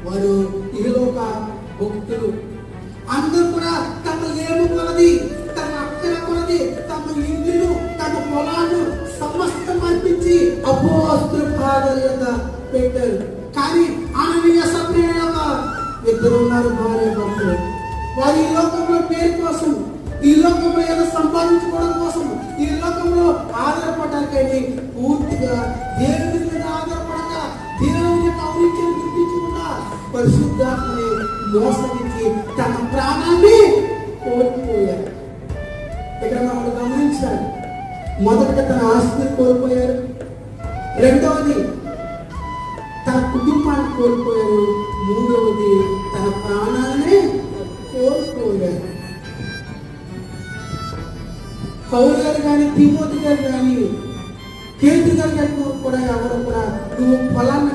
వారు ఇహలోక భక్తులు. అందరూ కూడా తమ ఏము కొలది, తమ అక్కర కొలది, తమ ఇంటిను, తమ పొలాన్ని సమస్తం అర్పించి అపోస్తలుల పాదాల యొద్ద పెట్టారు. కానీ అననీయ సప్రియగా ఇద్దరు ఉన్నారు, భార్య భర్తలు. వారు ఈ లోకంలో పేరు కోసం, ఈ లోకంలో ఏదో సంపాదించుకోవడం కోసం, ఈ లోకంలో ఆధారపడటానికి పూర్తిగా దేవుని మీద ఆధారపడక, దేవుని యొక్క ఔన్నత్యాన్ని గుర్తించకుండా పరిశుద్ధాత్మని మోసగించి తమ ప్రాణాన్ని కోల్పోయారు. ఇక్కడ మనం గమనించాలి, మొదట తన ఆస్తిని కోల్పోయారు, రెండవది తన కుటుంబాన్ని కోల్పోయారు, మూడవది తన ప్రాణాలనే కోల్పోయారు. పౌలు గారు కానీ, తిమోతి గారు కానీ, కేతు గారు కానీ కూడా ఎవరు కూడా నువ్వు ఫలాన్ని